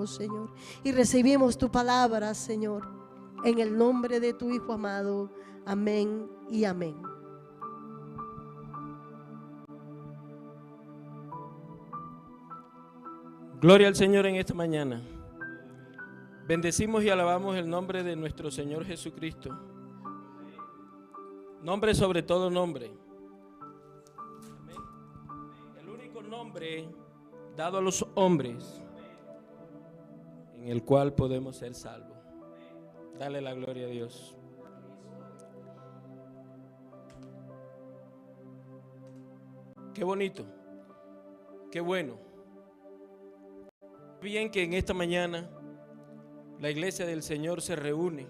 Señor, y recibimos tu palabra, Señor, en el nombre de tu Hijo amado. Amén y amén. Gloria al Señor en esta mañana. Bendecimos y alabamos el nombre de nuestro Señor Jesucristo. Nombre sobre todo nombre. El único nombre dado a los hombres en el cual podemos ser salvos. Dale la gloria a Dios. Qué bonito, qué bueno. Bien que en esta mañana la iglesia del Señor se reúne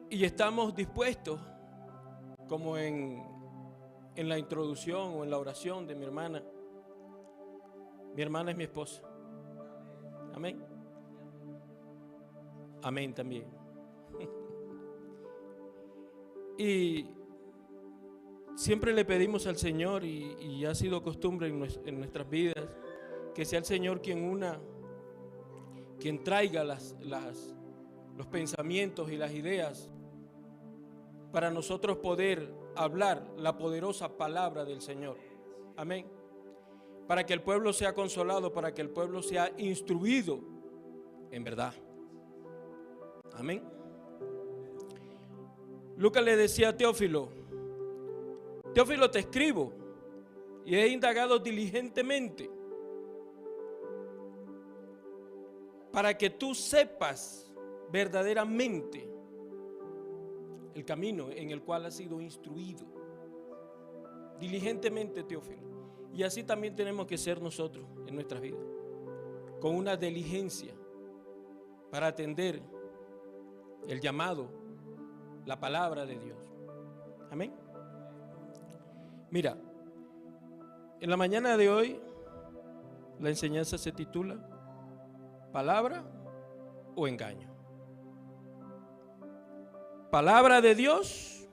y estamos dispuestos, como en la introducción o en la oración de mi hermana. Mi hermana es mi esposa. Amén. Amén también. Y siempre le pedimos al Señor, y ha sido costumbre en nuestras vidas, que sea el Señor quien traiga los pensamientos y las ideas para nosotros poder hablar la poderosa palabra del Señor. Amén. Para que el pueblo sea consolado, para que el pueblo sea instruido en verdad. Amén. Lucas le decía a Teófilo: Teófilo, te escribo y he indagado diligentemente para que tú sepas verdaderamente el camino en el cual has sido instruido. Diligentemente, Teófilo. Y así también tenemos que ser nosotros en nuestras vidas, con una diligencia para atender el llamado, la palabra de Dios. Amén. Mira, en la mañana de hoy la enseñanza se titula ¿palabra o engaño? ¿Palabra de Dios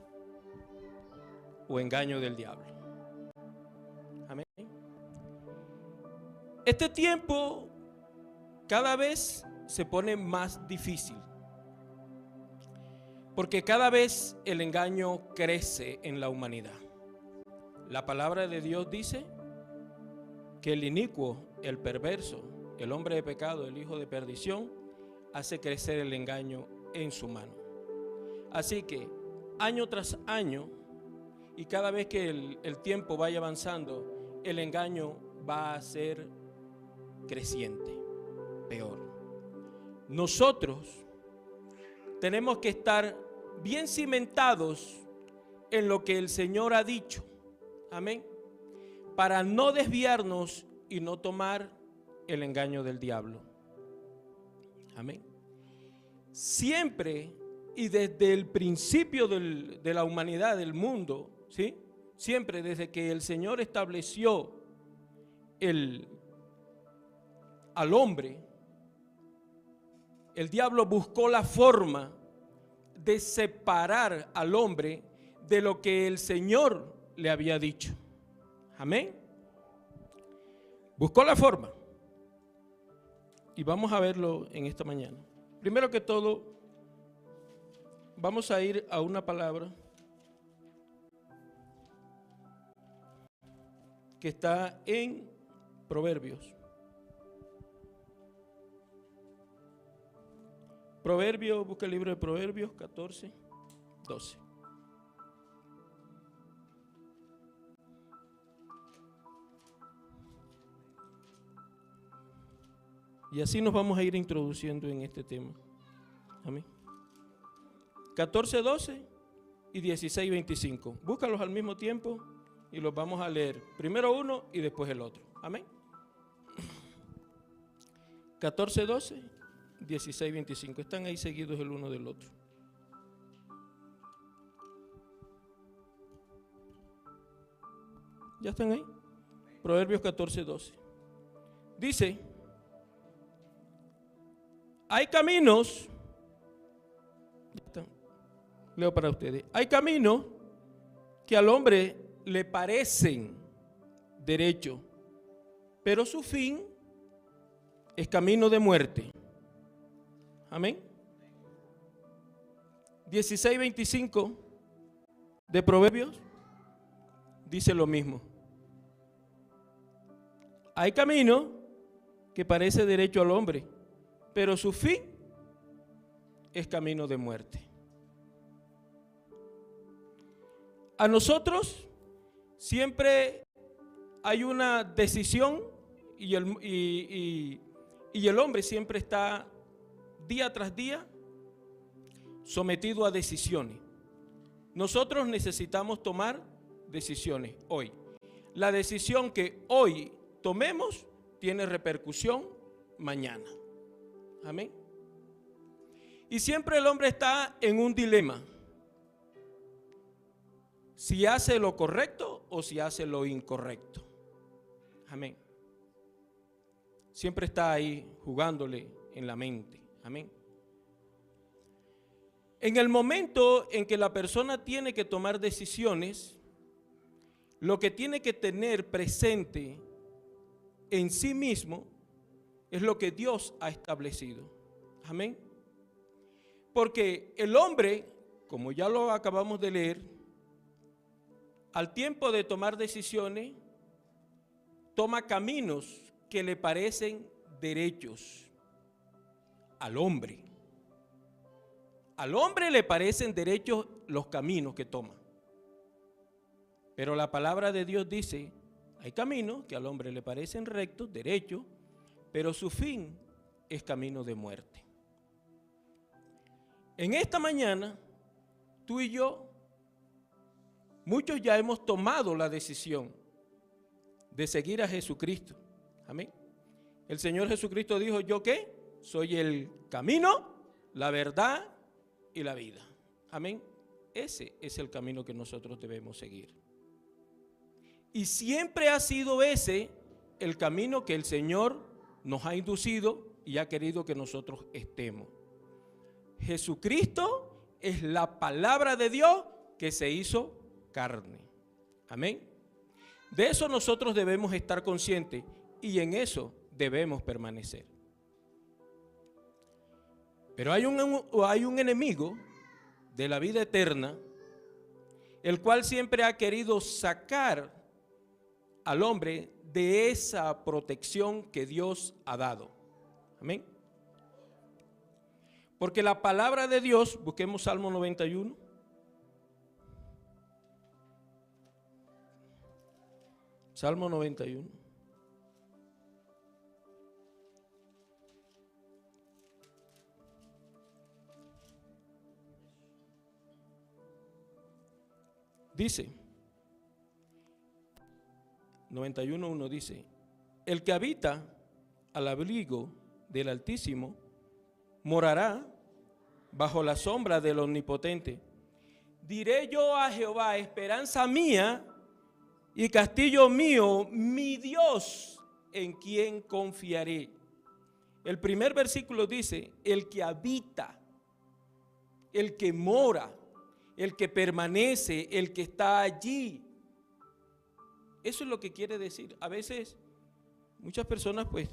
o engaño del diablo? Amén. Este tiempo cada vez se pone más difícil, porque cada vez el engaño crece en la humanidad. La palabra de Dios dice que el inicuo, el perverso, el hombre de pecado, el hijo de perdición, hace crecer el engaño en su mano. Así que año tras año, y cada vez que el tiempo vaya avanzando, el engaño va a ser creciente, peor. Nosotros tenemos que estar bien cimentados en lo que el Señor ha dicho. Amén. Para no desviarnos y no tomar el engaño del diablo. Amén. Siempre y desde el principio de la humanidad, del mundo, ¿sí? Siempre desde que el Señor estableció al hombre, el diablo buscó la forma de separar al hombre de lo que el Señor le había dicho. Amén. Buscó la forma. Y vamos a verlo en esta mañana. Primero que todo, vamos a ir a una palabra que está en Proverbios. Proverbios, busca el libro de Proverbios 14, 12. Y así nos vamos a ir introduciendo en este tema. Amén. 14, 12 y 16, 25. Búscalos al mismo tiempo y los vamos a leer. Primero uno y después el otro. Amén. 14, 12, 16, 25. Están ahí seguidos el uno del otro. ¿Ya están ahí? Proverbios 14, 12. Dice: hay caminos, leo para ustedes, hay caminos que al hombre le parecen derechos, pero su fin es camino de muerte. Amén. 16:25 de Proverbios dice lo mismo. Hay camino que parece derecho al hombre, pero su fin es camino de muerte. A nosotros siempre hay una decisión y el hombre siempre está día tras día sometido a decisiones. Nosotros necesitamos tomar decisiones hoy. La decisión que hoy tomemos tiene repercusión mañana. Amén. Y siempre el hombre está en un dilema. Si hace lo correcto o si hace lo incorrecto. Amén. Siempre está ahí jugándole en la mente. Amén. En el momento en que la persona tiene que tomar decisiones, lo que tiene que tener presente en sí mismo es lo que Dios ha establecido. Amén. Porque el hombre, como ya lo acabamos de leer, al tiempo de tomar decisiones, toma caminos que le parecen derechos al hombre. Al hombre le parecen derechos los caminos que toma. Pero la palabra de Dios dice, hay caminos que al hombre le parecen rectos, derechos, pero su fin es camino de muerte. En esta mañana, tú y yo, muchos ya hemos tomado la decisión de seguir a Jesucristo. Amén. El Señor Jesucristo dijo, ¿yo qué? Soy el camino, la verdad y la vida. Amén. Ese es el camino que nosotros debemos seguir. Y siempre ha sido ese el camino que el Señor nos ha inducido y ha querido que nosotros estemos. Jesucristo es la palabra de Dios que se hizo carne. Amén. De eso nosotros debemos estar conscientes y en eso debemos permanecer. Pero hay un enemigo de la vida eterna, el cual siempre ha querido sacar al hombre de esa protección que Dios ha dado. Amén. Porque la palabra de Dios, busquemos Salmo 91. Salmo 91. Dice, 91:1 dice, el que habita al abrigo del Altísimo morará bajo la sombra del Omnipotente. Diré yo a Jehová, esperanza mía y castillo mío, mi Dios, en quien confiaré. El primer versículo dice, el que habita, el que mora, el que permanece, el que está allí. Eso es lo que quiere decir. A veces muchas personas pues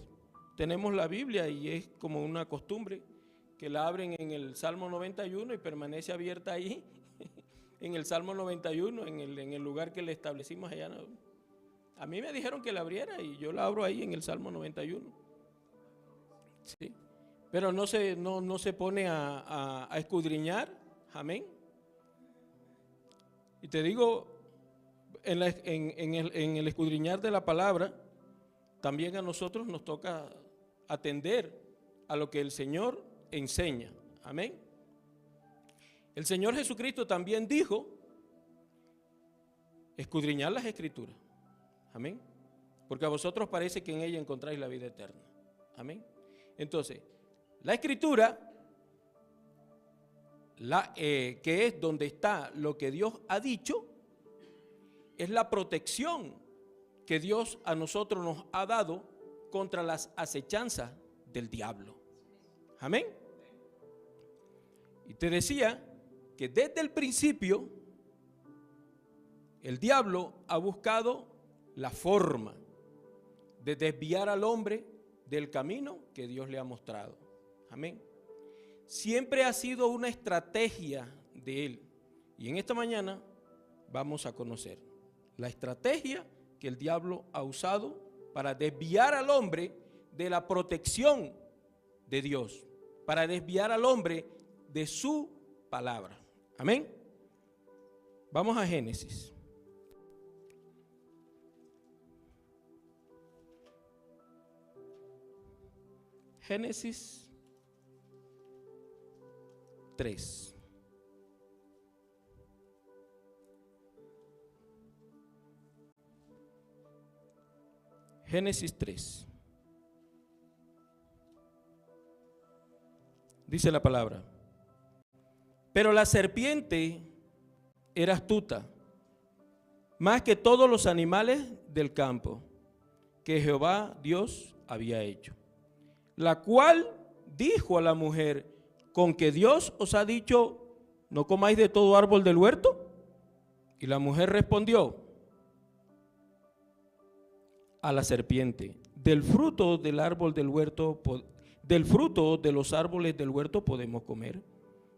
tenemos la Biblia y es como una costumbre que la abren en el Salmo 91 y permanece abierta ahí, en el Salmo 91, en el lugar que le establecimos allá. A mí me dijeron que la abriera y yo la abro ahí en el Salmo 91. Sí. Pero no se pone a escudriñar. Amén. Y te digo, en el escudriñar de la palabra, también a nosotros nos toca atender a lo que el Señor enseña. Amén. El Señor Jesucristo también dijo, escudriñar las Escrituras. Amén. Porque a vosotros parece que en ella encontráis la vida eterna. Amén. Entonces, la Escritura, que es donde está lo que Dios ha dicho, es la protección que Dios a nosotros nos ha dado contra las acechanzas del diablo. Amén. Y te decía que desde el principio el diablo ha buscado la forma de desviar al hombre del camino que Dios le ha mostrado. Amén. Siempre ha sido una estrategia de él. Y en esta mañana vamos a conocer la estrategia que el diablo ha usado para desviar al hombre de la protección de Dios, para desviar al hombre de su palabra. Amén. Vamos a Génesis. Génesis 3. Génesis 3. Dice la palabra: pero la serpiente era astuta, más que todos los animales del campo que Jehová Dios había hecho, la cual dijo a la mujer: ¿con que Dios os ha dicho, no comáis de todo árbol del huerto? Y la mujer respondió a la serpiente: del fruto del árbol del huerto, del fruto de los árboles del huerto podemos comer,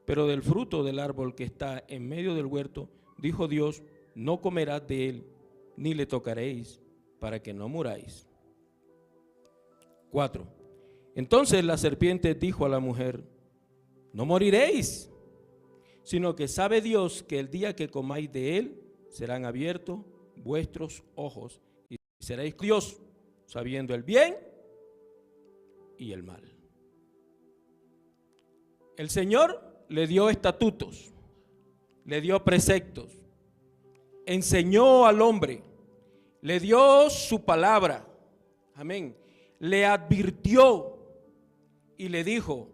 pero del fruto del árbol que está en medio del huerto, dijo Dios, no comerás de él, ni le tocaréis, para que no muráis. 4. Entonces la serpiente dijo a la mujer: no moriréis, sino que sabe Dios que el día que comáis de él, serán abiertos vuestros ojos, y seréis Dios, sabiendo el bien y el mal. El Señor le dio estatutos, le dio preceptos, enseñó al hombre, le dio su palabra, amén, le advirtió y le dijo: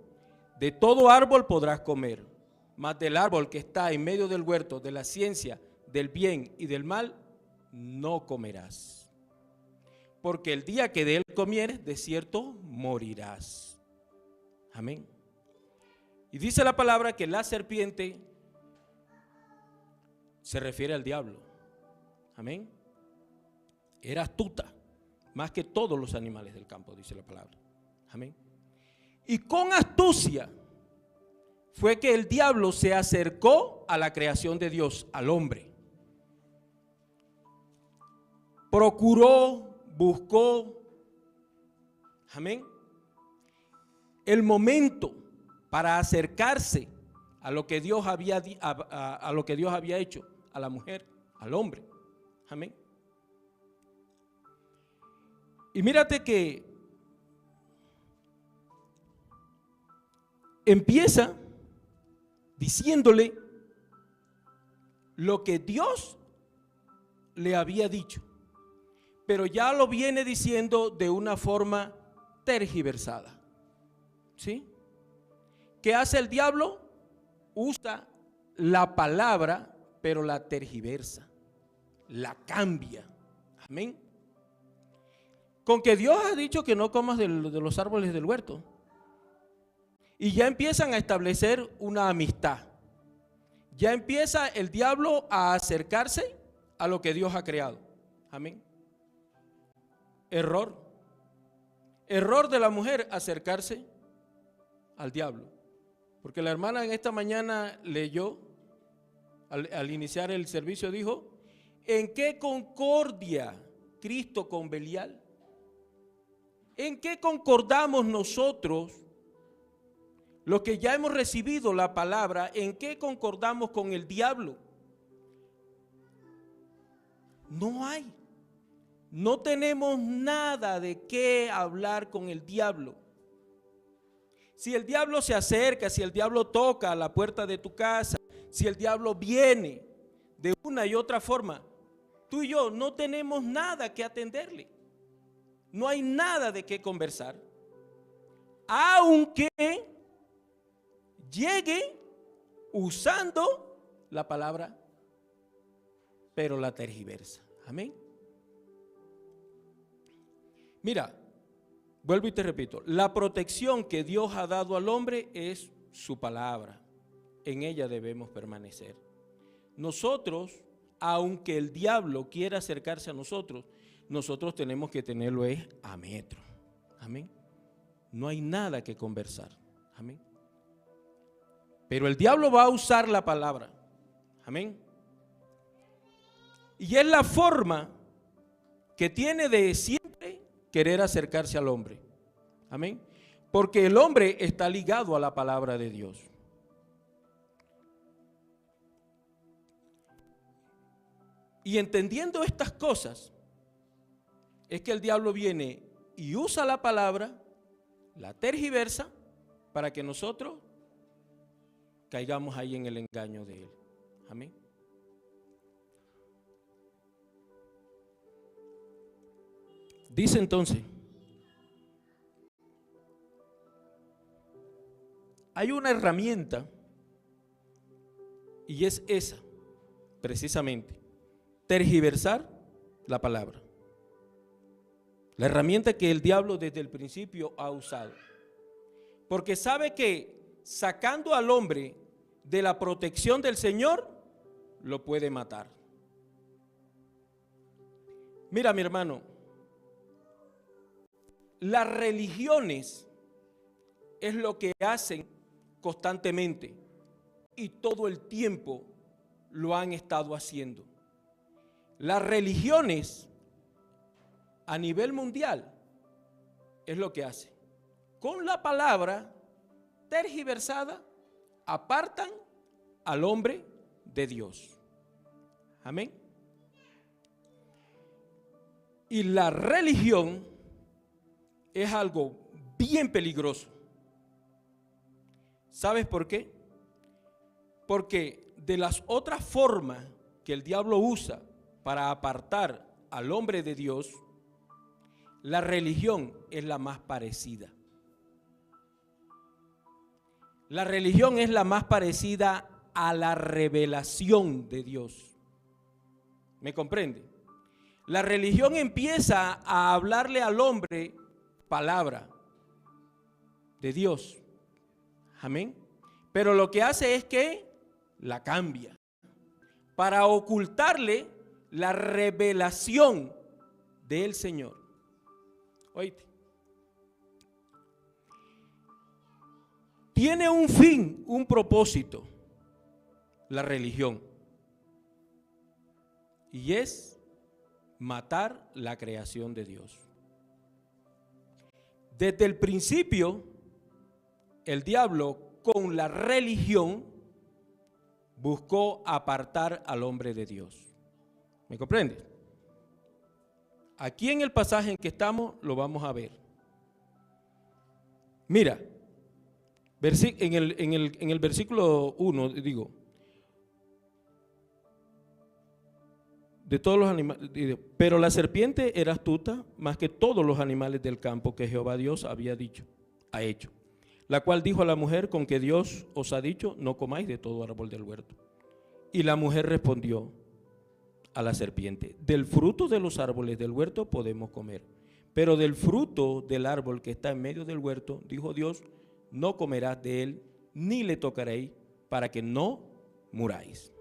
de todo árbol podrás comer, mas del árbol que está en medio del huerto, de la ciencia del bien y del mal, no comerás, porque el día que de él comieres, de cierto morirás. Amén. Y dice la palabra que la serpiente se refiere al diablo. Amén. Era astuta, más que todos los animales del campo, dice la palabra. Amén. Y con astucia fue que el diablo se acercó a la creación de Dios, al hombre. Procuró, buscó, amén, el momento para acercarse a lo que Dios había hecho a la mujer, al hombre. Amén. Y mírate que empieza diciéndole lo que Dios le había dicho, pero ya lo viene diciendo de una forma tergiversada. ¿Sí? ¿Qué hace el diablo? Usa la palabra, pero la tergiversa, la cambia. Amén. Con que Dios ha dicho que no comas de los árboles del huerto. Y ya empiezan a establecer una amistad. Ya empieza el diablo a acercarse a lo que Dios ha creado. Amén. Error. Error de la mujer acercarse al diablo. Porque la hermana en esta mañana leyó, al iniciar el servicio dijo: ¿en qué concordia Cristo con Belial? ¿En qué concordamos nosotros, los que ya hemos recibido la palabra, en qué concordamos con el diablo? No hay. No tenemos nada de qué hablar con el diablo. Si el diablo se acerca, si el diablo toca a la puerta de tu casa, si el diablo viene de una y otra forma, tú y yo no tenemos nada que atenderle. No hay nada de qué conversar. Aunque llegue usando la palabra, pero la tergiversa. Amén. Mira, vuelvo y te repito, la protección que Dios ha dado al hombre es su palabra. En ella debemos permanecer. Nosotros, aunque el diablo quiera acercarse a nosotros nosotros tenemos que tenerlo es a metro. Amén. No hay nada que conversar. Amén. Pero el diablo va a usar la palabra. Amén. Y es la forma que tiene de siempre querer acercarse al hombre. Amén. Porque el hombre está ligado a la palabra de Dios. Y entendiendo estas cosas, es que el diablo viene y usa la palabra, la tergiversa, para que nosotros caigamos ahí en el engaño de él. Amén. Dice entonces, hay una herramienta y es esa, precisamente, tergiversar la palabra. La herramienta que el diablo desde el principio ha usado. Porque sabe que sacando al hombre de la protección del Señor, lo puede matar. Mira, mi hermano, las religiones es lo que hacen constantemente y todo el tiempo lo han estado haciendo. Las religiones a nivel mundial es lo que hacen. Con la palabra tergiversada apartan al hombre de Dios. Amén. Y la religión es algo bien peligroso. ¿Sabes por qué? Porque de las otras formas que el diablo usa para apartar al hombre de Dios, la religión es la más parecida. La religión es la más parecida a la revelación de Dios. ¿Me comprende? La religión empieza a hablarle al hombre palabra de Dios. Amén. Pero lo que hace es que la cambia para ocultarle la revelación del Señor. Oíste. Tiene un fin, un propósito, la religión. Y es matar la creación de Dios. Desde el principio, el diablo con la religión buscó apartar al hombre de Dios. ¿Me comprende? Aquí en el pasaje en que estamos lo vamos a ver. Mira, en el versículo 1 digo, de todos los animales, pero la serpiente era astuta más que todos los animales del campo que Jehová Dios había hecho, la cual dijo a la mujer: con que Dios os ha dicho, no comáis de todo árbol del huerto. Y la mujer respondió a la serpiente: del fruto de los árboles del huerto podemos comer, pero del fruto del árbol que está en medio del huerto, dijo Dios, no comerás de él, ni le tocaréis, para que no muráis.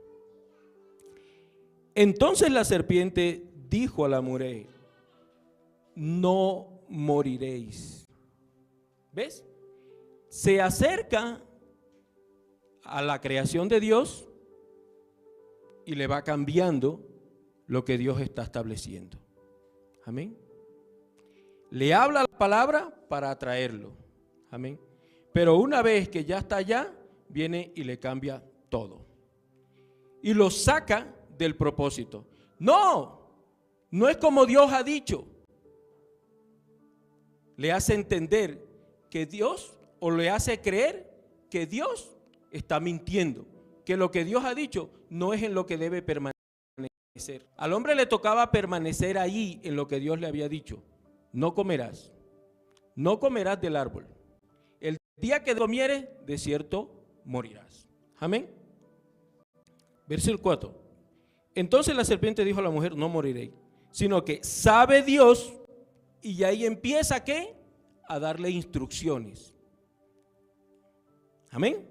Entonces la serpiente dijo a la mujer: no moriréis. ¿Ves? Se acerca a la creación de Dios y le va cambiando lo que Dios está estableciendo. Amén. Le habla la palabra para atraerlo. Amén. Pero una vez que ya está allá, viene y le cambia todo. Y lo saca del propósito. No es como Dios ha dicho. Le hace entender que Dios, o le hace creer que Dios está mintiendo, que lo que Dios ha dicho no es en lo que debe permanecer. Al hombre le tocaba permanecer ahí en lo que Dios le había dicho. No comerás del árbol. El día que comieres, de cierto morirás. Amén. Versículo 4. Entonces la serpiente dijo a la mujer: no moriréis, sino que sabe Dios, y ahí empieza ¿qué? A darle instrucciones. Amén.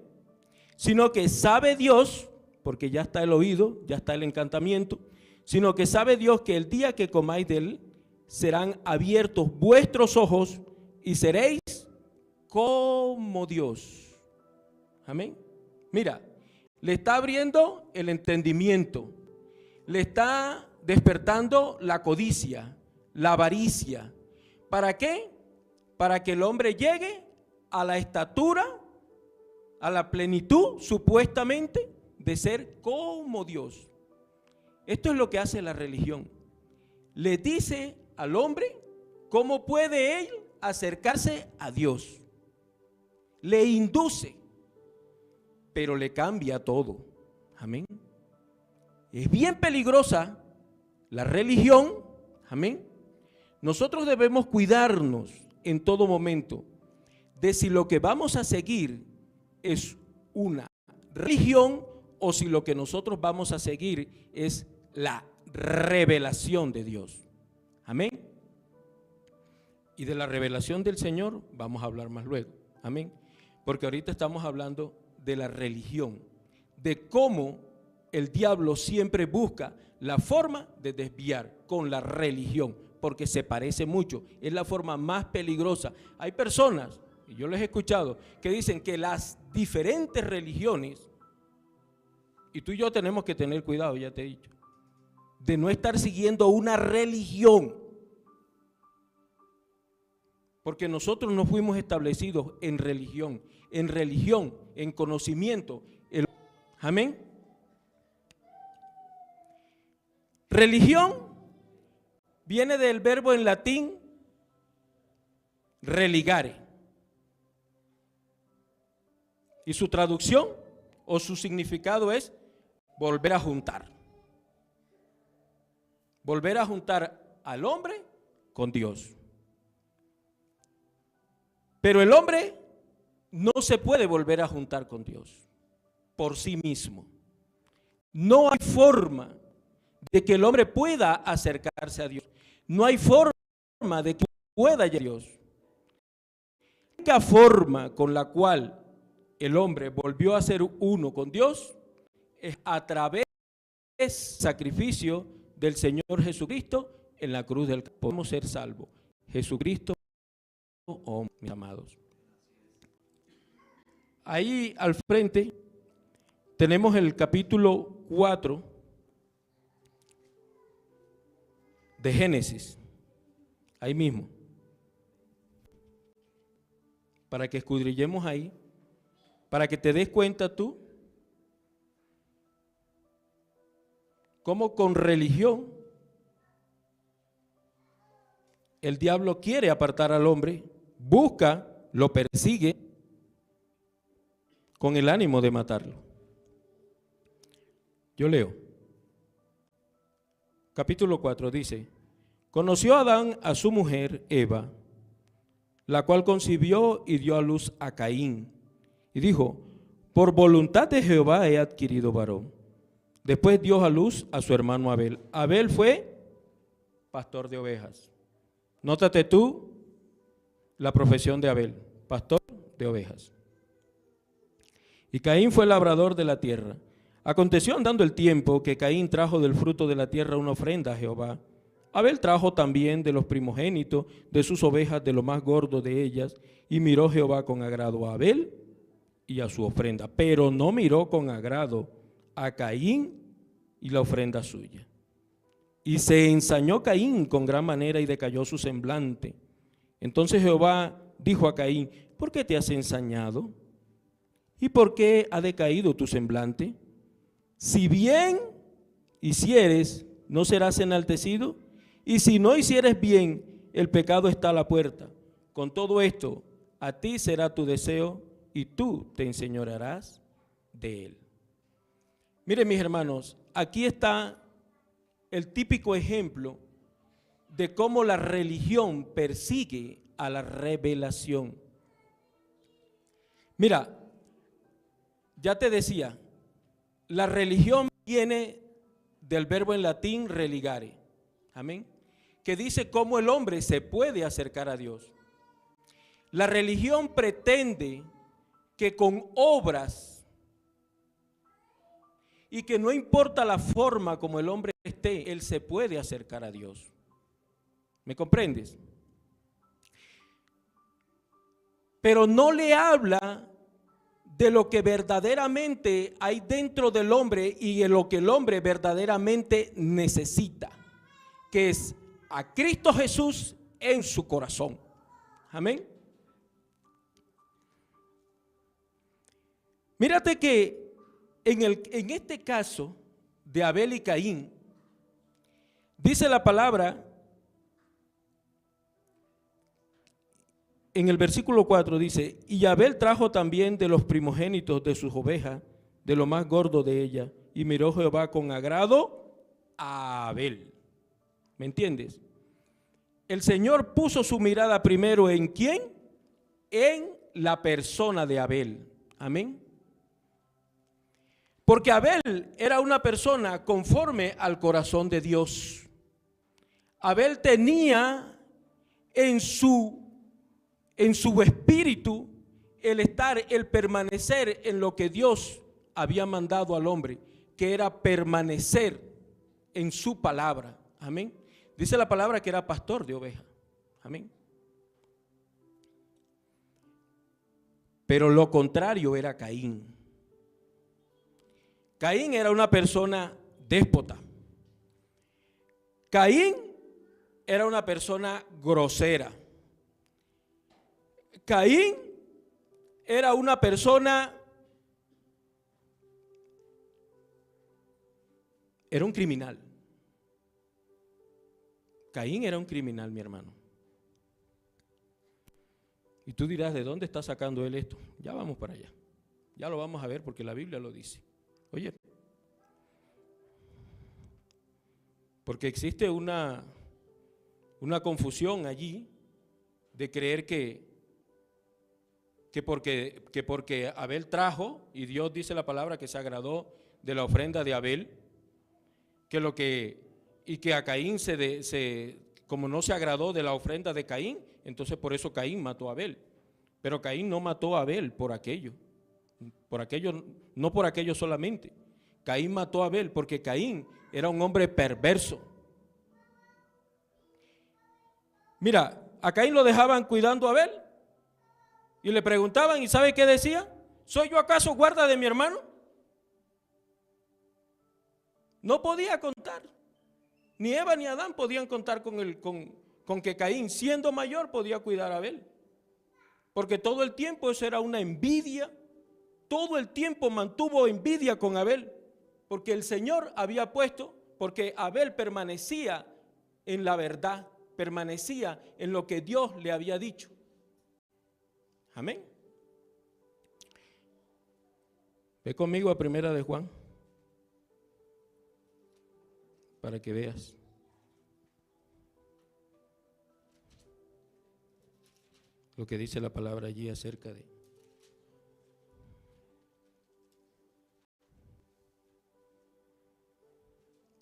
Sino que sabe Dios, porque ya está el oído, ya está el encantamiento, sino que sabe Dios que el día que comáis de él, serán abiertos vuestros ojos y seréis como Dios. Amén. Mira, le está abriendo el entendimiento, le está despertando la codicia, la avaricia. ¿Para qué? Para que el hombre llegue a la estatura, a la plenitud, supuestamente, de ser como Dios. Esto es lo que hace la religión. Le dice al hombre cómo puede él acercarse a Dios. Le induce, pero le cambia todo. Amén. Es bien peligrosa la religión. Amén. Nosotros debemos cuidarnos en todo momento de si lo que vamos a seguir es una religión o si lo que nosotros vamos a seguir es la revelación de Dios. Amén. Y de la revelación del Señor vamos a hablar más luego. Amén. Porque ahorita estamos hablando de la religión, de cómo el diablo siempre busca la forma de desviar con la religión, porque se parece mucho, es la forma más peligrosa. Hay personas, y yo les he escuchado, que dicen que las diferentes religiones, y tú y yo tenemos que tener cuidado, ya te he dicho, de no estar siguiendo una religión, porque nosotros no fuimos establecidos en religión, en conocimiento. Amén. Religión viene del verbo en latín religare, y su traducción o su significado es volver a juntar. Volver a juntar al hombre con Dios. Pero el hombre no se puede volver a juntar con Dios por sí mismo. No hay forma de que el hombre pueda acercarse a Dios. No hay forma de que pueda llegar a Dios. La única forma con la cual el hombre volvió a ser uno con Dios es a través del sacrificio del Señor Jesucristo en la cruz del Calvario. Podemos ser salvos. Jesucristo, oh mis amados. Ahí al frente tenemos el capítulo 4 de Génesis, ahí mismo, para que escudriñemos ahí, para que te des cuenta tú cómo con religión el diablo quiere apartar al hombre, busca, lo persigue con el ánimo de matarlo. Yo leo. Capítulo 4 dice: conoció Adán a su mujer Eva, la cual concibió y dio a luz a Caín, y dijo: por voluntad de Jehová he adquirido varón. Después dio a luz a su hermano Abel. Abel fue pastor de ovejas. Nótate tú la profesión de Abel, pastor de ovejas. Y Caín fue labrador de la tierra. Aconteció andando el tiempo que Caín trajo del fruto de la tierra una ofrenda a Jehová. Abel trajo también de los primogénitos de sus ovejas, de lo más gordo de ellas, y miró Jehová con agrado a Abel y a su ofrenda, pero no miró con agrado a Caín y la ofrenda suya. Y se ensañó Caín con gran manera y decayó su semblante. Entonces Jehová dijo a Caín: ¿por qué te has ensañado? ¿Y por qué ha decaído tu semblante? Si bien hicieres, ¿no serás enaltecido? Y si no hicieres bien, el pecado está a la puerta. Con todo esto, a ti será tu deseo y tú te enseñorearás de él. Miren, mis hermanos, aquí está el típico ejemplo de cómo la religión persigue a la revelación. Mira, ya te decía, la religión viene del verbo en latín religare, amén, que dice cómo el hombre se puede acercar a Dios. La religión pretende que con obras, y que no importa la forma como el hombre esté, él se puede acercar a Dios. ¿Me comprendes? Pero no le habla de lo que verdaderamente hay dentro del hombre y de lo que el hombre verdaderamente necesita, que es a Cristo Jesús en su corazón. Amén. Mírate que en este caso de Abel y Caín, dice la palabra en el versículo 4, dice: y Abel trajo también de los primogénitos de sus ovejas, de lo más gordo de ellas, y miró Jehová con agrado a Abel. ¿Me entiendes? El Señor puso su mirada primero ¿en quién? En la persona de Abel. Amén. Porque Abel era una persona conforme al corazón de Dios. Abel tenía en su espíritu el permanecer en lo que Dios había mandado al hombre, que era permanecer en su palabra. Amén. Dice la palabra que era pastor de ovejas. Amén. Pero lo contrario era Caín. Caín era una persona déspota. Caín era una persona grosera. Caín era una persona, era un criminal. Caín era un criminal, mi hermano. Y tú dirás, ¿de dónde está sacando él esto? Ya vamos para allá. Ya lo vamos a ver porque la Biblia lo dice. Oye, porque existe una confusión allí de creer que porque Abel trajo, y Dios dice la palabra que se agradó de la ofrenda de Abel, y que a Caín como no se agradó de la ofrenda de Caín, entonces por eso Caín mató a Abel. Pero Caín no mató a Abel por aquello, no por aquello solamente. Caín mató a Abel porque Caín era un hombre perverso. Mira, a Caín lo dejaban cuidando a Abel y le preguntaban, ¿y sabe qué decía? ¿Soy yo acaso guarda de mi hermano? No podía contar. Ni Eva ni Adán podían contar con que Caín, siendo mayor, podía cuidar a Abel. Porque todo el tiempo eso era una envidia. Todo el tiempo mantuvo envidia con Abel. Porque el Señor había puesto, porque Abel permanecía en la verdad, permanecía en lo que Dios le había dicho. Amén. Ve conmigo a Primera de Juan, para que veas. Lo que dice la palabra allí acerca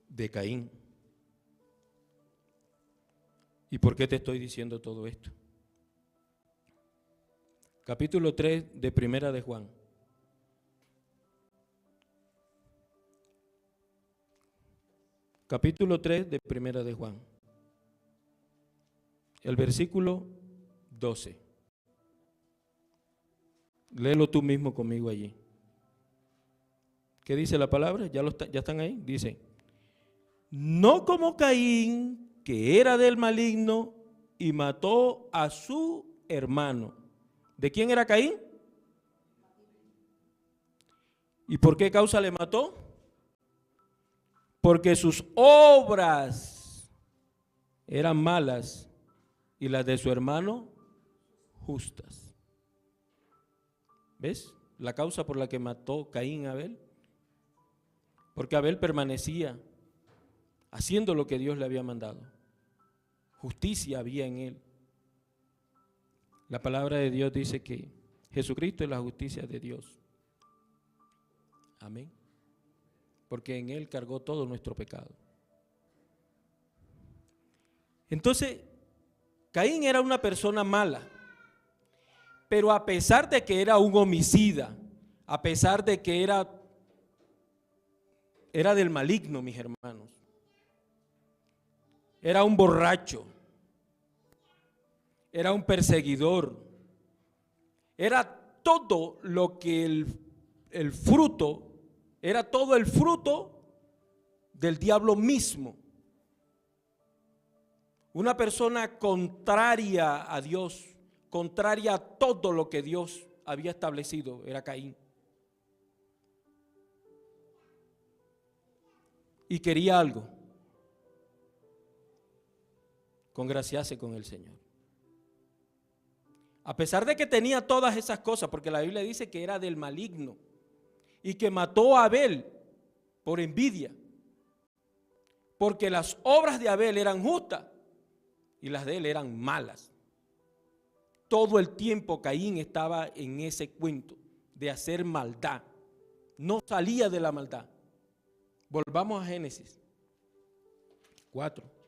de Caín. ¿Y por qué te estoy diciendo todo esto? Capítulo 3 de Primera de Juan. Capítulo 3 de Primera de Juan. El versículo 12. Léelo tú mismo conmigo allí. ¿Qué dice la palabra? ¿Ya están ahí? Dice: no como Caín, que era del maligno y mató a su hermano. ¿De quién era Caín? ¿Y por qué causa le mató? Porque sus obras eran malas y las de su hermano justas. ¿Ves? La causa por la que mató Caín a Abel. Porque Abel permanecía haciendo lo que Dios le había mandado. Justicia había en él. La palabra de Dios dice que Jesucristo es la justicia de Dios. Amén. Porque en él cargó todo nuestro pecado. Entonces, Caín era una persona mala, pero a pesar de que era un homicida, a pesar de que era del maligno, mis hermanos, era un borracho, era un perseguidor, era todo lo que el fruto, era todo el fruto del diablo mismo. Una persona contraria a Dios, contraria a todo lo que Dios había establecido, era Caín. Y quería algo: congraciarse con el Señor. A pesar de que tenía todas esas cosas, porque la Biblia dice que era del maligno y que mató a Abel por envidia, porque las obras de Abel eran justas y las de él eran malas. Todo el tiempo Caín estaba en ese cuento de hacer maldad, no salía de la maldad. Volvamos a Génesis 4.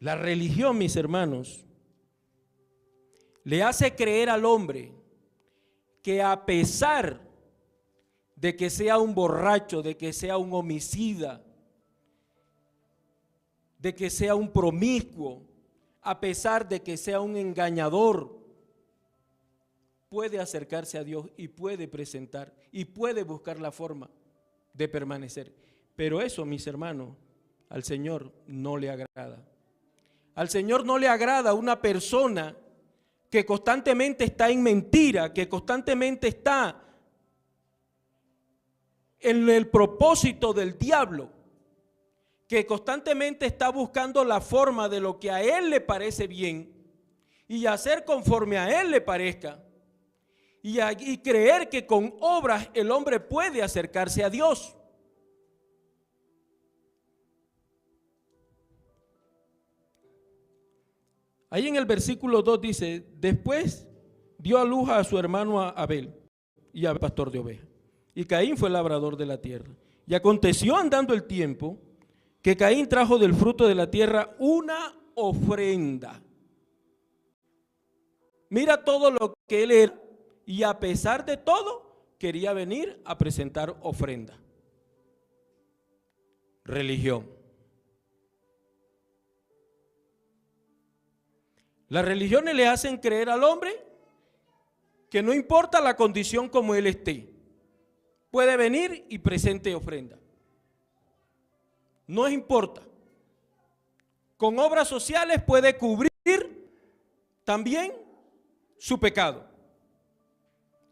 La religión, mis hermanos, le hace creer al hombre que a pesar de que sea un borracho, de que sea un homicida, de que sea un promiscuo, a pesar de que sea un engañador, puede acercarse a Dios y puede presentar y puede buscar la forma de permanecer. Pero eso, mis hermanos, al Señor no le agrada. Al Señor no le agrada una persona que constantemente está en mentira, que constantemente está en el propósito del diablo, que constantemente está buscando la forma de lo que a él le parece bien y hacer conforme a él le parezca y creer que con obras el hombre puede acercarse a Dios. Ahí en el versículo 2 dice: después dio a luz a su hermano Abel, y a pastor de ovejas, y Caín fue labrador de la tierra. Y aconteció andando el tiempo que Caín trajo del fruto de la tierra una ofrenda. Mira todo lo que él era, y a pesar de todo quería venir a presentar ofrenda. Religión. Las religiones le hacen creer al hombre que no importa la condición como él esté, puede venir y presente ofrenda. No importa. Con obras sociales puede cubrir también su pecado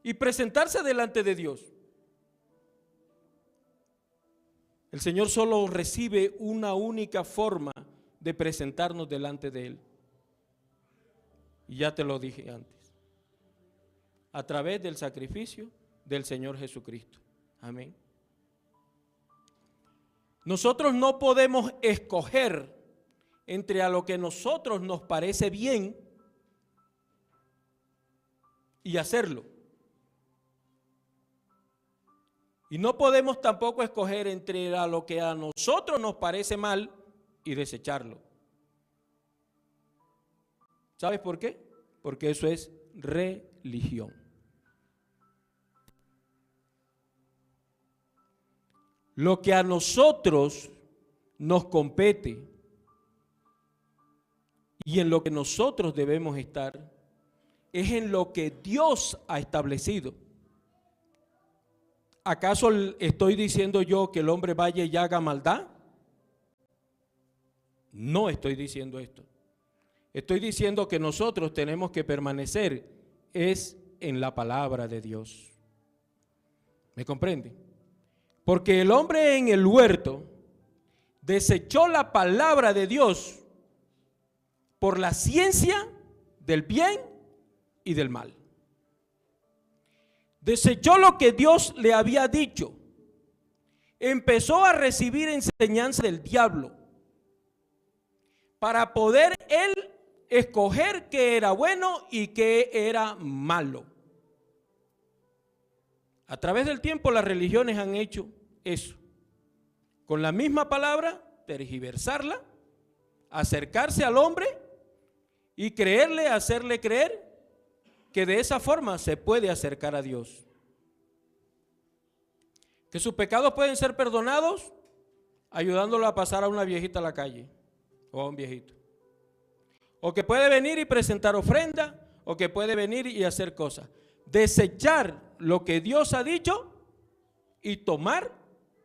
y presentarse delante de Dios. El Señor solo recibe una única forma de presentarnos delante de Él. Y ya te lo dije antes: a través del sacrificio del Señor Jesucristo. Amén. Nosotros no podemos escoger entre a lo que a nosotros nos parece bien y hacerlo. Y no podemos tampoco escoger entre a lo que a nosotros nos parece mal y desecharlo. ¿Sabes por qué? Porque eso es religión. Lo que a nosotros nos compete y en lo que nosotros debemos estar es en lo que Dios ha establecido. ¿Acaso estoy diciendo yo que el hombre vaya y haga maldad? No estoy diciendo esto. Estoy diciendo que nosotros tenemos que permanecer es en la palabra de Dios. ¿Me comprende? Porque el hombre en el huerto desechó la palabra de Dios por la ciencia del bien y del mal. Desechó lo que Dios le había dicho. Empezó a recibir enseñanza del diablo para poder él escoger qué era bueno y qué era malo. A través del tiempo las religiones han hecho eso. Con la misma palabra, tergiversarla, acercarse al hombre y creerle, hacerle creer que de esa forma se puede acercar a Dios. Que sus pecados pueden ser perdonados ayudándolo a pasar a una viejita a la calle o a un viejito. O que puede venir y presentar ofrenda, o que puede venir y hacer cosas. Desechar lo que Dios ha dicho y tomar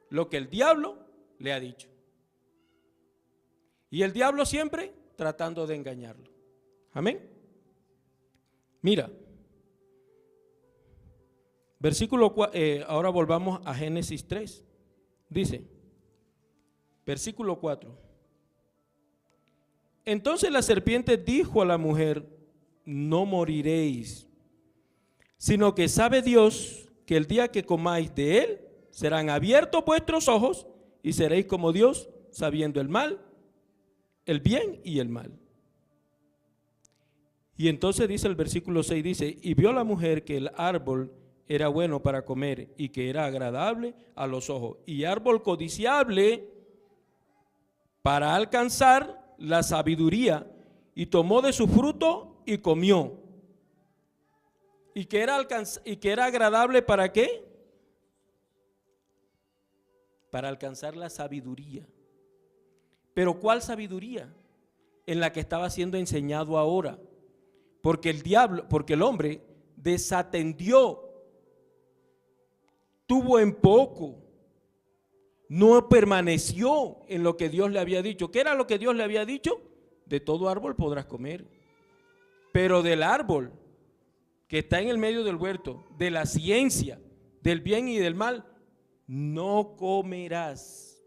lo que el diablo le ha dicho. Y el diablo siempre tratando de engañarlo. Amén. Mira, versículo 4, ahora volvamos a Génesis 3. Dice, versículo 4. Entonces la serpiente dijo a la mujer: no moriréis, sino que sabe Dios que el día que comáis de él, serán abiertos vuestros ojos y seréis como Dios, sabiendo el mal, el bien y el mal. Y entonces dice el versículo 6, dice, y vio la mujer que el árbol era bueno para comer y que era agradable a los ojos y árbol codiciable para alcanzar la sabiduría, y tomó de su fruto y comió. ¿Y que era agradable para qué? Para alcanzar la sabiduría. ¿Pero cuál sabiduría? En la que estaba siendo enseñado ahora. Porque el hombre desatendió, tuvo en poco, no permaneció en lo que Dios le había dicho. ¿Qué era lo que Dios le había dicho? De todo árbol podrás comer, pero del árbol que está en el medio del huerto, de la ciencia, del bien y del mal, no comerás.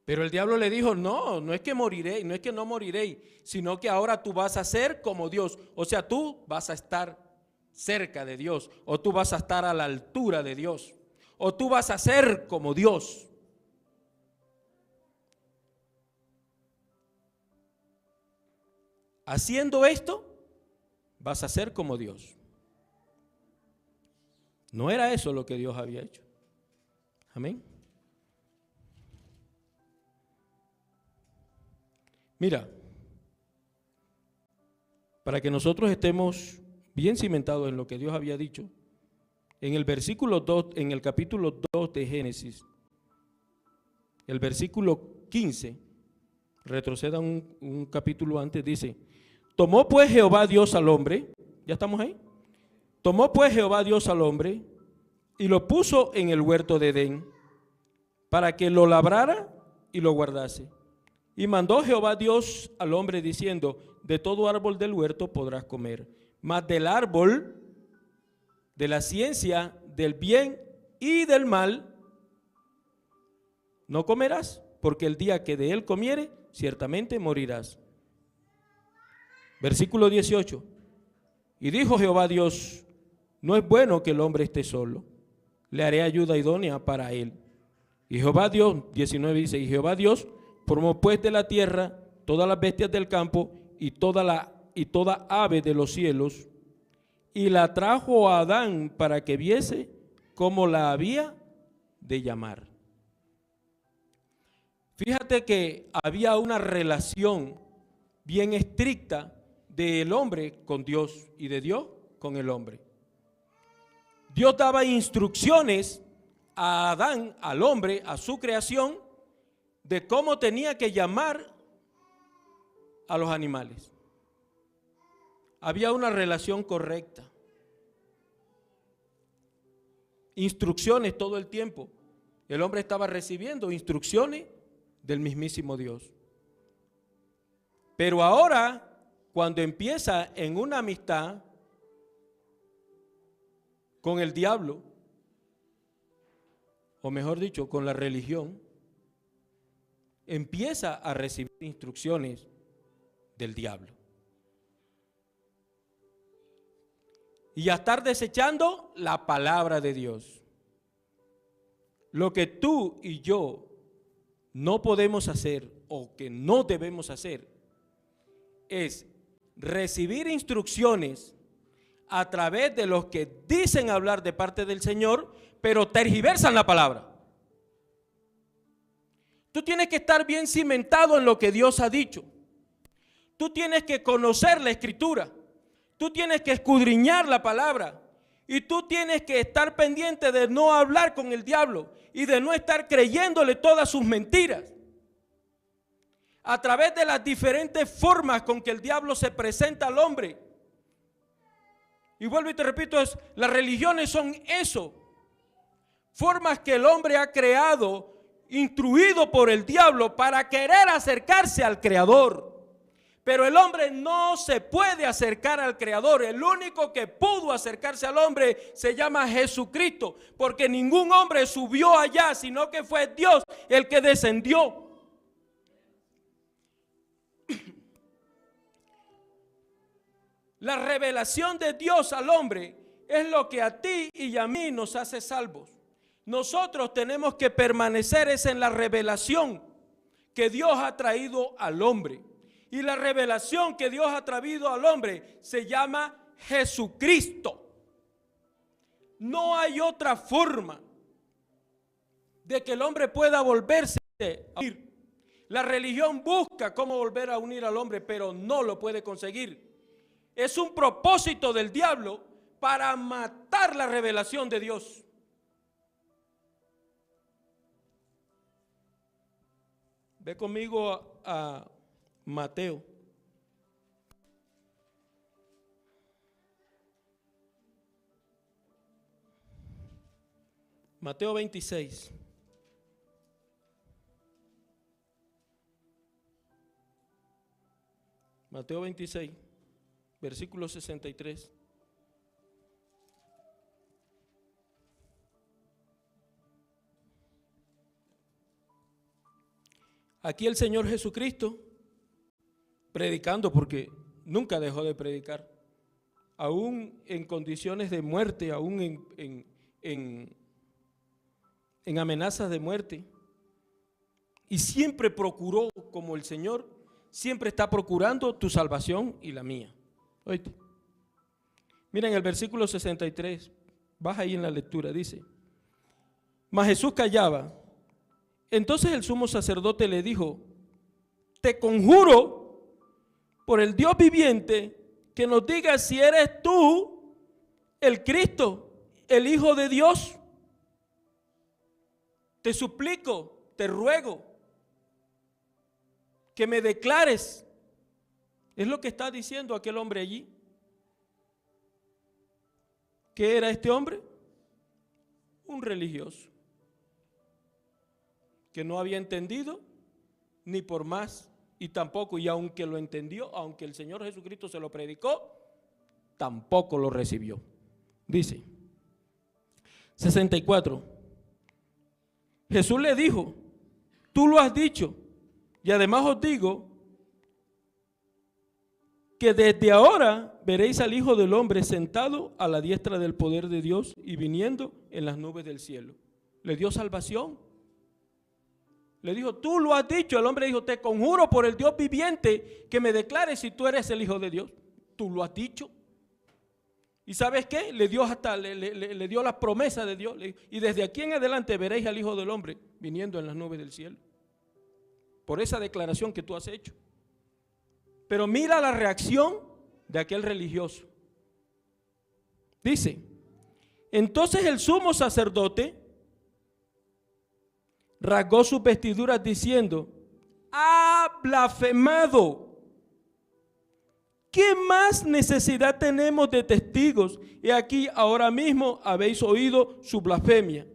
Pero el diablo le dijo, no es que moriré, no es que no moriré, sino que ahora tú vas a ser como Dios. O sea, tú vas a estar cerca de Dios, o tú vas a estar a la altura de Dios, o tú vas a ser como Dios. Haciendo esto, vas a ser como Dios. No era eso lo que Dios había hecho. Amén. Mira, para que nosotros estemos bien cimentados en lo que Dios había dicho, en el versículo 2, en el capítulo 2 de Génesis, el versículo 15, retroceda un capítulo antes, dice, tomó pues Jehová Dios al hombre, ¿ya estamos ahí? Tomó pues Jehová Dios al hombre y lo puso en el huerto de Edén para que lo labrara y lo guardase. Y mandó Jehová Dios al hombre diciendo, de todo árbol del huerto podrás comer, mas del árbol de la ciencia del bien y del mal no comerás, porque el día que de él comiere, ciertamente morirás. Versículo 18. Y dijo Jehová Dios, no es bueno que el hombre esté solo, le haré ayuda idónea para él. Y Jehová Dios, 19 dice, y Jehová Dios formó pues de la tierra todas las bestias del campo y toda ave de los cielos, y la trajo a Adán para que viese cómo la había de llamar. Fíjate que había una relación bien estricta del hombre con Dios y de Dios con el hombre. Dios daba instrucciones a Adán, al hombre, a su creación, de cómo tenía que llamar a los animales. Había una relación correcta. Instrucciones todo el tiempo. El hombre estaba recibiendo instrucciones del mismísimo Dios. Pero ahora, cuando empieza en una amistad con el diablo, o mejor dicho, con la religión, empieza a recibir instrucciones del diablo. Y a estar desechando la palabra de Dios. Lo que tú y yo no podemos hacer o que no debemos hacer es recibir instrucciones a través de los que dicen hablar de parte del Señor, pero tergiversan la palabra. Tú tienes que estar bien cimentado en lo que Dios ha dicho. Tú tienes que conocer la Escritura. Tú tienes que escudriñar la palabra. Y tú tienes que estar pendiente de no hablar con el diablo y de no estar creyéndole todas sus mentiras. A través de las diferentes formas con que el diablo se presenta al hombre. Y vuelvo y te repito, las religiones son eso. Formas que el hombre ha creado, instruido por el diablo para querer acercarse al Creador. Pero el hombre no se puede acercar al Creador. El único que pudo acercarse al hombre se llama Jesucristo, porque ningún hombre subió allá, sino que fue Dios el que descendió. La revelación de Dios al hombre es lo que a ti y a mí nos hace salvos. Nosotros tenemos que permanecer en la revelación que Dios ha traído al hombre. Y la revelación que Dios ha traído al hombre se llama Jesucristo. No hay otra forma de que el hombre pueda volverse a unir. La religión busca cómo volver a unir al hombre, pero no lo puede conseguir. Es un propósito del diablo para matar la revelación de Dios. Ve conmigo a Mateo. Mateo 26. Mateo 26, versículo 63. Aquí el Señor Jesucristo predicando, porque nunca dejó de predicar, aún en condiciones de muerte, aún en amenazas de muerte, y siempre procuró, como el Señor siempre está procurando tu salvación y la mía. Oíste. Miren el versículo 63, baja ahí en la lectura, dice: mas Jesús callaba. Entonces el sumo sacerdote le dijo: te conjuro por el Dios viviente que nos digas si eres tú el Cristo, el Hijo de Dios. Te suplico, te ruego que me declares. Es lo que está diciendo aquel hombre allí. ¿Qué era este hombre? Un religioso que no había entendido ni por más, y tampoco, y aunque lo entendió, aunque el Señor Jesucristo se lo predicó, tampoco lo recibió. Dice 64. Jesús le dijo: tú lo has dicho, y además os digo que desde ahora veréis al Hijo del Hombre sentado a la diestra del poder de Dios y viniendo en las nubes del cielo. Le dio salvación. Le dijo: tú lo has dicho. El hombre dijo: te conjuro por el Dios viviente que me declares si tú eres el Hijo de Dios. Tú lo has dicho. ¿Y sabes qué? Le dio hasta le dio la promesa de Dios. Y desde aquí en adelante veréis al Hijo del Hombre viniendo en las nubes del cielo. Por esa declaración que tú has hecho. Pero mira la reacción de aquel religioso. Dice: entonces el sumo sacerdote rasgó sus vestiduras diciendo: ha blasfemado. ¿Qué más necesidad tenemos de testigos? Y aquí ahora mismo habéis oído su blasfemia.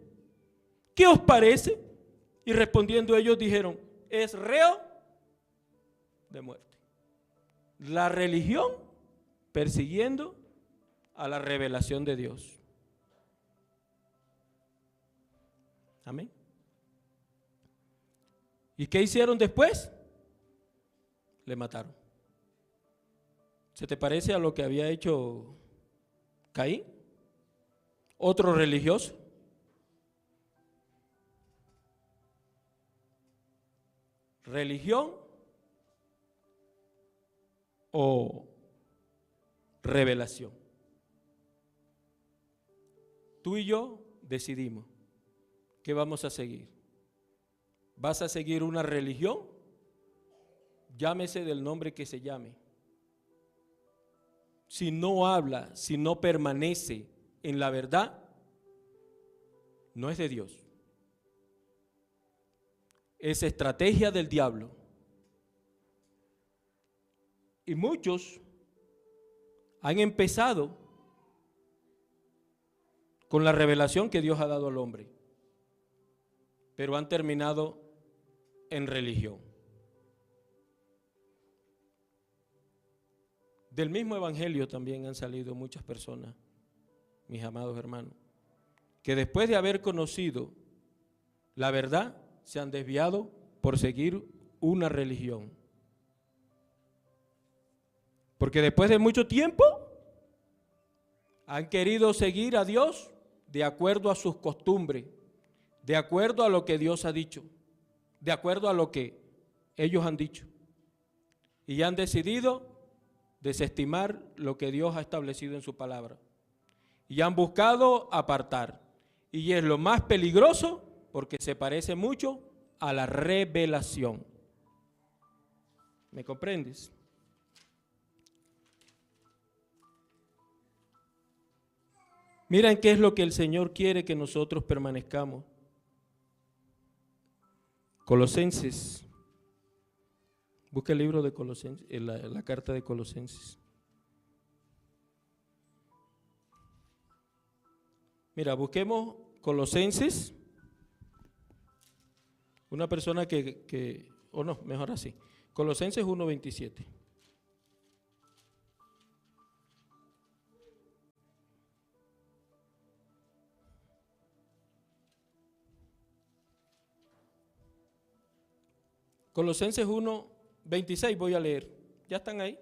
¿Qué os parece? Y respondiendo ellos dijeron: es reo de muerte. La religión persiguiendo a la revelación de Dios. Amén. ¿Y qué hicieron después? Le mataron. ¿Se te parece a lo que había hecho Caín? Otro religioso. ¿Religión o revelación? Tú y yo decidimos qué vamos a seguir. ¿Vas a seguir una religión? Llámese del nombre que se llame. Si no habla, si no permanece en la verdad no es de Dios. Es estrategia del diablo. Y muchos han empezado con la revelación que Dios ha dado al hombre, pero han terminado en religión. Del mismo evangelio también han salido muchas personas, mis amados hermanos, que después de haber conocido la verdad, se han desviado por seguir una religión. Porque después de mucho tiempo han querido seguir a Dios de acuerdo a sus costumbres, de acuerdo a lo que Dios ha dicho, de acuerdo a lo que ellos han dicho. Y han decidido desestimar lo que Dios ha establecido en su palabra. Y han buscado apartar. Y es lo más peligroso porque se parece mucho a la revelación. ¿Me comprendes? Miren qué es lo que el Señor quiere que nosotros permanezcamos. Colosenses. Busca el libro de Colosenses, la carta de Colosenses. Mira, busquemos Colosenses. Una persona o no, mejor así. Colosenses 1:27. Colosenses 1:26 voy a leer. ¿Ya están ahí?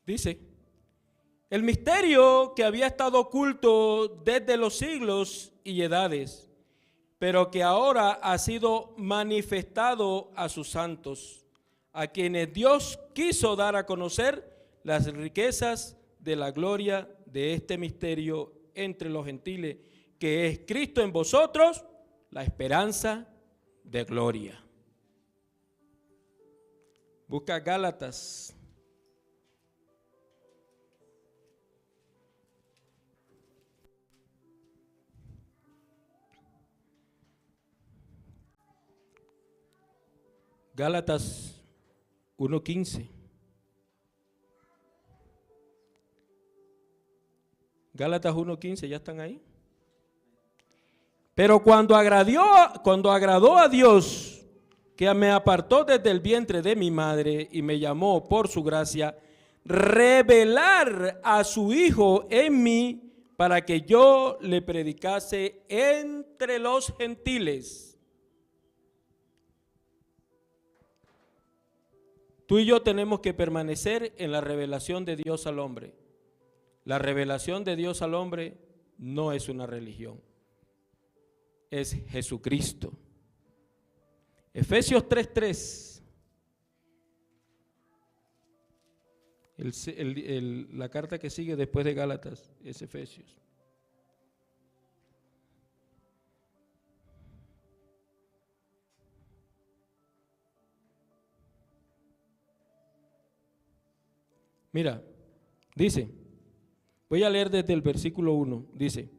Dice: el misterio que había estado oculto desde los siglos y edades, pero que ahora ha sido manifestado a sus santos, a quienes Dios quiso dar a conocer las riquezas de la gloria de este misterio entre los gentiles, que es Cristo en vosotros, la esperanza de gloria. Busca Gálatas. Gálatas 1:15. Gálatas 1:15, ¿ya están ahí? Pero cuando agradó a Dios, que me apartó desde el vientre de mi madre y me llamó por su gracia, revelar a su Hijo en mí para que yo le predicase entre los gentiles. Tú y yo tenemos que permanecer en la revelación de Dios al hombre. La revelación de Dios al hombre no es una religión, es Jesucristo. Efesios 3:3. La carta que sigue después de Gálatas es Efesios. Mira, dice, voy a leer desde el versículo 1, dice: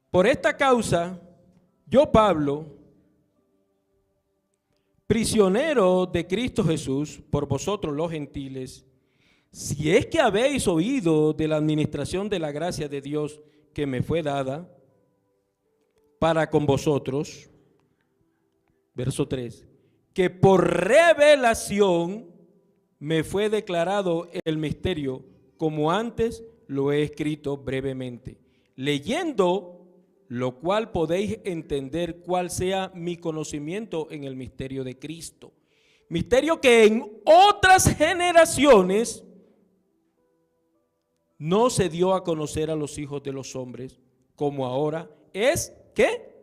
por esta causa, yo Pablo, prisionero de Cristo Jesús, por vosotros los gentiles, si es que habéis oído de la administración de la gracia de Dios que me fue dada para con vosotros, verso 3, que por revelación me fue declarado el misterio, como antes lo he escrito brevemente, leyendo lo cual podéis entender cuál sea mi conocimiento en el misterio de Cristo. Misterio que en otras generaciones no se dio a conocer a los hijos de los hombres, como ahora es, ¿qué?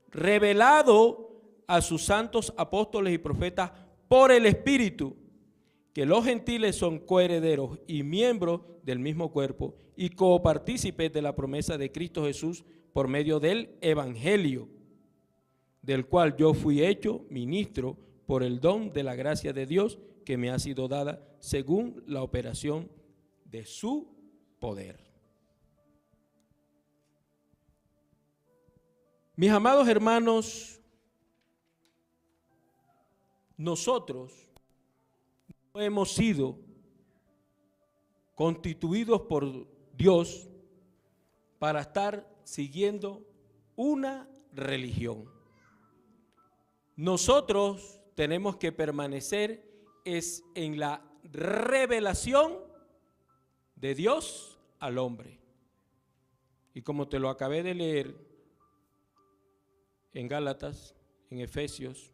Revelado a sus santos apóstoles y profetas por el Espíritu, que los gentiles son coherederos y miembros del mismo cuerpo y copartícipes de la promesa de Cristo Jesús por medio del Evangelio, del cual yo fui hecho ministro por el don de la gracia de Dios que me ha sido dada según la operación de su poder. Mis amados hermanos, nosotros no hemos sido constituidos por Dios para estar siguiendo una religión. Nosotros tenemos que permanecer en la revelación de Dios al hombre. Y como te lo acabé de leer en Gálatas, en Efesios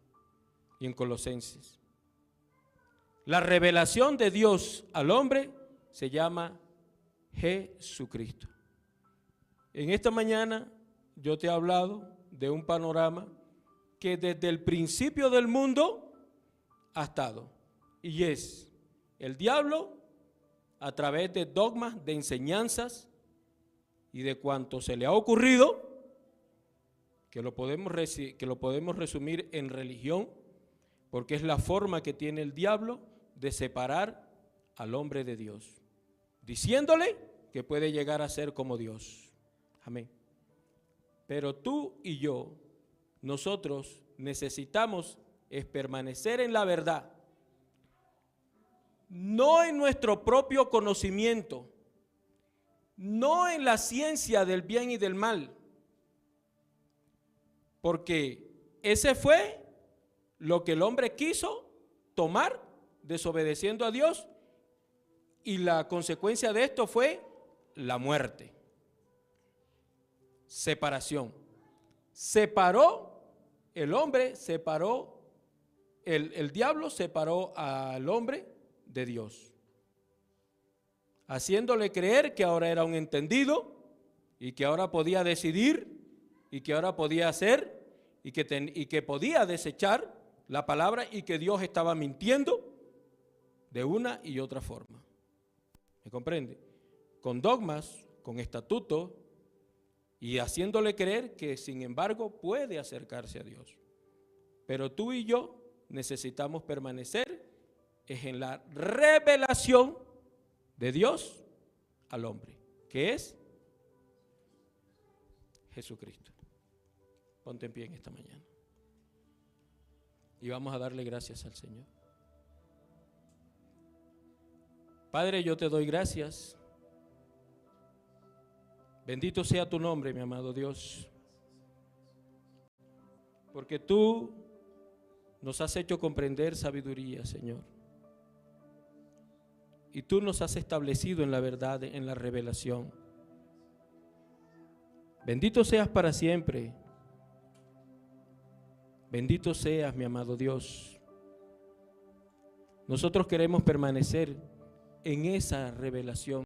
y en Colosenses, la revelación de Dios al hombre se llama Jesucristo. En esta mañana yo te he hablado de un panorama que desde el principio del mundo ha estado, y es el diablo a través de dogmas, de enseñanzas y de cuanto se le ha ocurrido, que lo podemos resumir en religión, porque es la forma que tiene el diablo de separar al hombre de Dios, diciéndole que puede llegar a ser como Dios. Amén. Pero tú y yo, nosotros necesitamos es permanecer en la verdad, no en nuestro propio conocimiento, no en la ciencia del bien y del mal, porque ese fue lo que el hombre quiso tomar desobedeciendo a Dios, y la consecuencia de esto fue la muerte, separación. Separó el hombre, el diablo separó al hombre de Dios, haciéndole creer que ahora era un entendido y que ahora podía decidir y que ahora podía hacer y que podía desechar la palabra y que Dios estaba mintiendo de una y otra forma. ¿Me comprende? Con dogmas, con estatutos y haciéndole creer que sin embargo puede acercarse a Dios. Pero tú y yo necesitamos permanecer en la revelación de Dios al hombre, que es Jesucristo. Ponte en pie en esta mañana y vamos a darle gracias al Señor. Padre, yo te doy gracias. Bendito sea tu nombre, mi amado Dios, porque tú nos has hecho comprender sabiduría, Señor, y tú nos has establecido en la verdad, en la revelación. Bendito seas para siempre. Bendito seas, mi amado Dios. Nosotros queremos permanecer en esa revelación